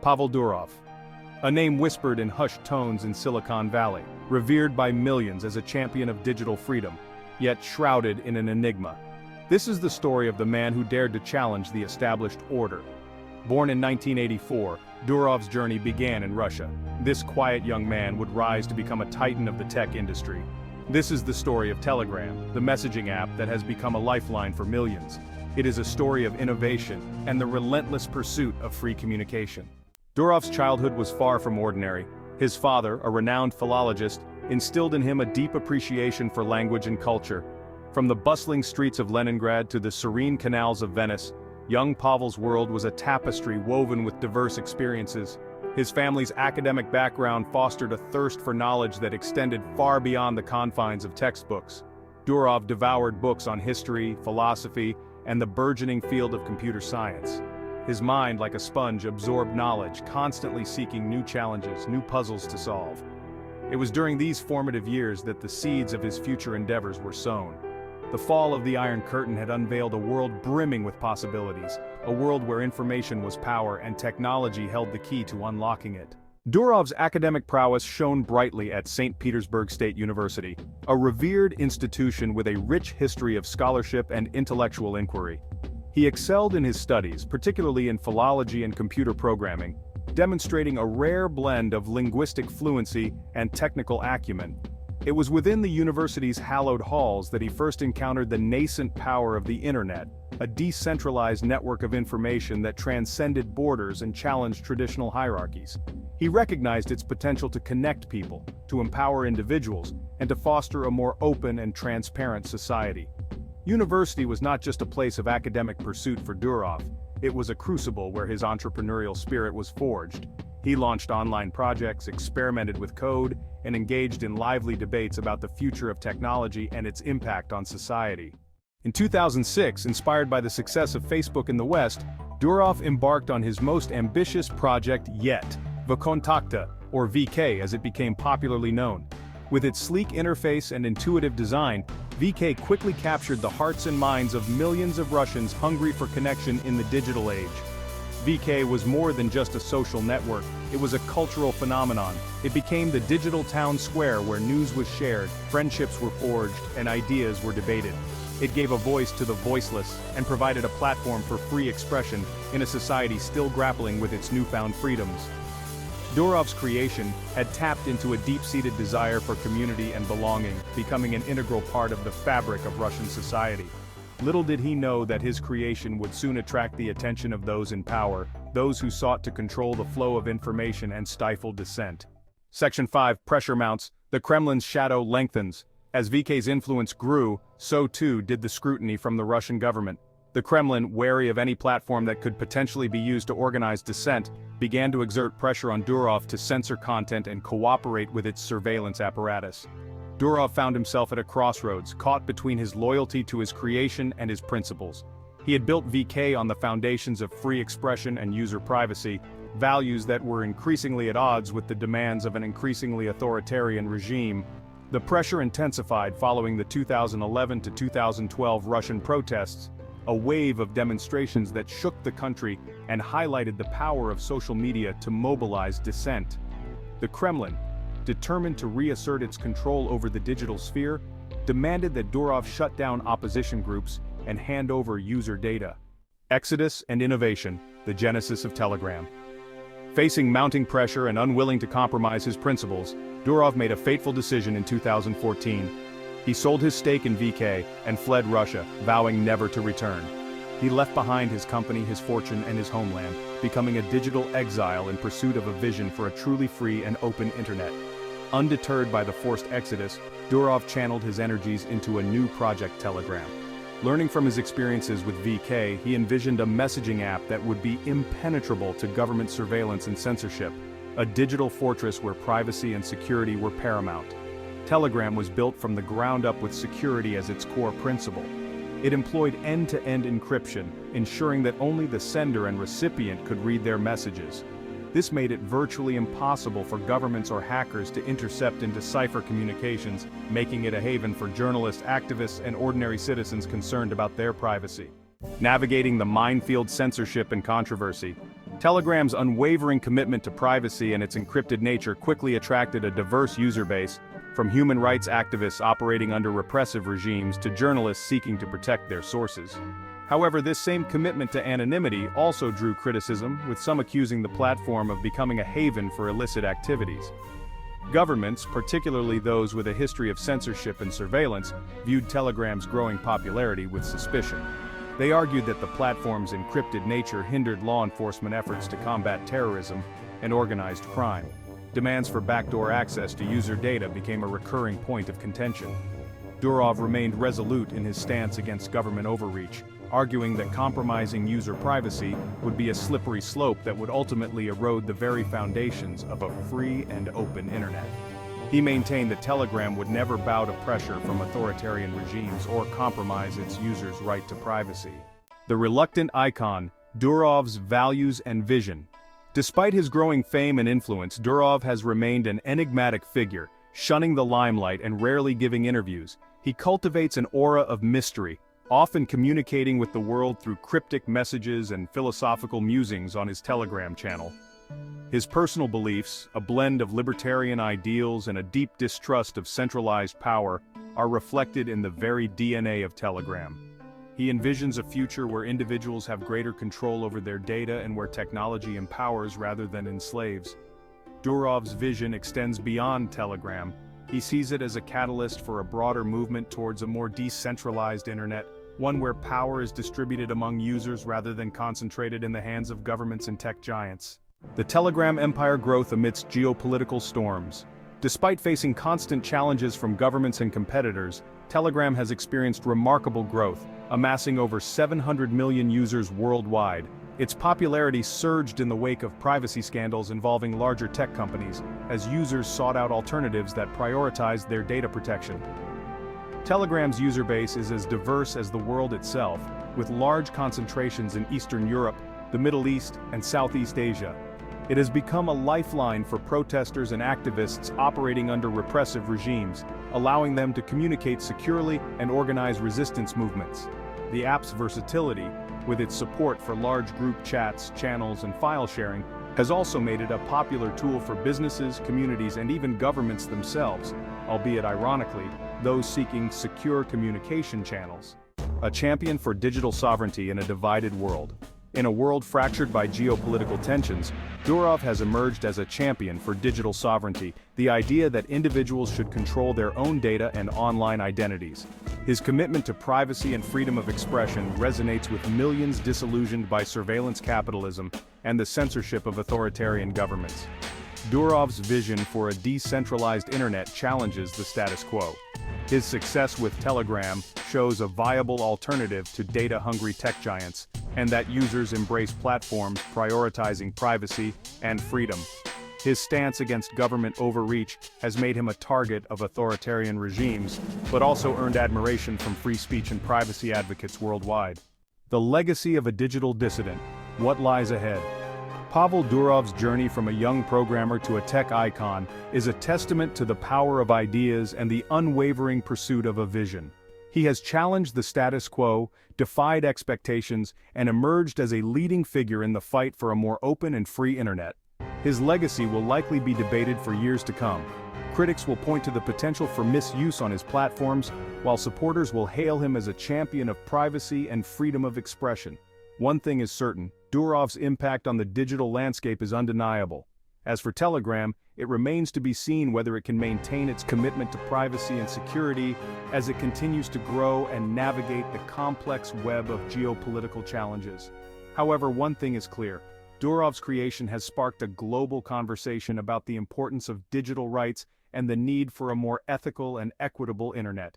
Pavel Durov. A name whispered in hushed tones in Silicon Valley, revered by millions as a champion of digital freedom, yet shrouded in an enigma. This is the story of the man who dared to challenge the established order. Born in 1984, Durov's journey began in Russia. This quiet young man would rise to become a titan of the tech industry. This is the story of Telegram, the messaging app that has become a lifeline for millions. It is a story of innovation and the relentless pursuit of free communication. Durov's childhood was far from ordinary. His father, a renowned philologist, instilled in him a deep appreciation for language and culture. From the bustling streets of Leningrad to the serene canals of Venice, young Pavel's world was a tapestry woven with diverse experiences. His family's academic background fostered a thirst for knowledge that extended far beyond the confines of textbooks. Durov devoured books on history, philosophy, and the burgeoning field of computer science. His mind, like a sponge, absorbed knowledge, constantly seeking new challenges, new puzzles to solve. It was during these formative years that the seeds of his future endeavors were sown. The fall of the Iron Curtain had unveiled a world brimming with possibilities, a world where information was power and technology held the key to unlocking it. Durov's academic prowess shone brightly at St. Petersburg State University, a revered institution with a rich history of scholarship and intellectual inquiry. He excelled in his studies, particularly in philology and computer programming, demonstrating a rare blend of linguistic fluency and technical acumen. It was within the university's hallowed halls that he first encountered the nascent power of the internet, a decentralized network of information that transcended borders and challenged traditional hierarchies. He recognized its potential to connect people, to empower individuals, and to foster a more open and transparent society. University was not just a place of academic pursuit for Durov, it was a crucible where his entrepreneurial spirit was forged. He launched online projects, experimented with code, and engaged in lively debates about the future of technology and its impact on society. In 2006, inspired by the success of Facebook in the West, Durov embarked on his most ambitious project yet, VKontakte, or VK as it became popularly known. With its sleek interface and intuitive design, VK quickly captured the hearts and minds of millions of Russians hungry for connection in the digital age. VK was more than just a social network, it was a cultural phenomenon. It became the digital town square where news was shared, friendships were forged, and ideas were debated. It gave a voice to the voiceless and provided a platform for free expression in a society still grappling with its newfound freedoms. Durov's creation had tapped into a deep-seated desire for community and belonging, becoming an integral part of the fabric of Russian society. Little did he know that his creation would soon attract the attention of those in power, those who sought to control the flow of information and stifle dissent. Section 5 Pressure mounts. The Kremlin's shadow lengthens. As VK's influence grew, so too did the scrutiny from the Russian government. The Kremlin, wary of any platform that could potentially be used to organize dissent, began to exert pressure on Durov to censor content and cooperate with its surveillance apparatus. Durov found himself at a crossroads, caught between his loyalty to his creation and his principles. He had built VK on the foundations of free expression and user privacy, values that were increasingly at odds with the demands of an increasingly authoritarian regime. The pressure intensified following the 2011 to 2012 Russian protests, a wave of demonstrations that shook the country and highlighted the power of social media to mobilize dissent. The Kremlin, determined to reassert its control over the digital sphere, demanded that Durov shut down opposition groups and hand over user data. Exodus and innovation, the genesis of Telegram. Facing mounting pressure and unwilling to compromise his principles, Durov made a fateful decision in 2014. He sold his stake in VK and fled Russia, vowing never to return. He left behind his company, his fortune, and his homeland, becoming a digital exile in pursuit of a vision for a truly free and open internet. Undeterred by the forced exodus, Durov channeled his energies into a new project, Telegram. Learning from his experiences with VK, he envisioned a messaging app that would be impenetrable to government surveillance and censorship, a digital fortress where privacy and security were paramount. Telegram was built from the ground up with security as its core principle. It employed end-to-end encryption, ensuring that only the sender and recipient could read their messages. This made it virtually impossible for governments or hackers to intercept and decipher communications, making it a haven for journalists, activists, and ordinary citizens concerned about their privacy. Navigating the minefield censorship and controversy, Telegram's unwavering commitment to privacy and its encrypted nature quickly attracted a diverse user base, from human rights activists operating under repressive regimes to journalists seeking to protect their sources. However, this same commitment to anonymity also drew criticism, with some accusing the platform of becoming a haven for illicit activities. Governments, particularly those with a history of censorship and surveillance, viewed Telegram's growing popularity with suspicion. They argued that the platform's encrypted nature hindered law enforcement efforts to combat terrorism and organized crime. Demands for backdoor access to user data became a recurring point of contention. Durov remained resolute in his stance against government overreach, arguing that compromising user privacy would be a slippery slope that would ultimately erode the very foundations of a free and open internet. He maintained that Telegram would never bow to pressure from authoritarian regimes or compromise its users' right to privacy. The reluctant icon, Durov's values and vision. Despite his growing fame and influence, Durov has remained an enigmatic figure, shunning the limelight and rarely giving interviews. He cultivates an aura of mystery, often communicating with the world through cryptic messages and philosophical musings on his Telegram channel. His personal beliefs, a blend of libertarian ideals and a deep distrust of centralized power, are reflected in the very DNA of Telegram. He envisions a future where individuals have greater control over their data and where technology empowers rather than enslaves. Durov's vision extends beyond Telegram. He sees it as a catalyst for a broader movement towards a more decentralized internet, one where power is distributed among users rather than concentrated in the hands of governments and tech giants. The Telegram empire growth amidst geopolitical storms. Despite facing constant challenges from governments and competitors, Telegram has experienced remarkable growth, amassing over 700 million users worldwide. Its popularity surged in the wake of privacy scandals involving larger tech companies, as users sought out alternatives that prioritized their data protection. Telegram's user base is as diverse as the world itself, with large concentrations in Eastern Europe, the Middle East, and Southeast Asia. It has become a lifeline for protesters and activists operating under repressive regimes, allowing them to communicate securely and organize resistance movements. The app's versatility, with its support for large group chats, channels, and file sharing, has also made it a popular tool for businesses, communities, and even governments themselves, albeit ironically, those seeking secure communication channels. A champion for digital sovereignty in a divided world. In a world fractured by geopolitical tensions, Durov has emerged as a champion for digital sovereignty, the idea that individuals should control their own data and online identities. His commitment to privacy and freedom of expression resonates with millions disillusioned by surveillance capitalism and the censorship of authoritarian governments. Durov's vision for a decentralized internet challenges the status quo. His success with Telegram shows a viable alternative to data-hungry tech giants, and that users embrace platforms prioritizing privacy and freedom. His stance against government overreach has made him a target of authoritarian regimes, but also earned admiration from free speech and privacy advocates worldwide. The legacy of a digital dissident. What lies ahead? Pavel Durov's journey from a young programmer to a tech icon is a testament to the power of ideas and the unwavering pursuit of a vision. He has challenged the status quo, defied expectations, and emerged as a leading figure in the fight for a more open and free internet. His legacy will likely be debated for years to come. Critics will point to the potential for misuse on his platforms, while supporters will hail him as a champion of privacy and freedom of expression. One thing is certain, Durov's impact on the digital landscape is undeniable. As for Telegram, it remains to be seen whether it can maintain its commitment to privacy and security as it continues to grow and navigate the complex web of geopolitical challenges. However, one thing is clear. Durov's creation has sparked a global conversation about the importance of digital rights and the need for a more ethical and equitable internet.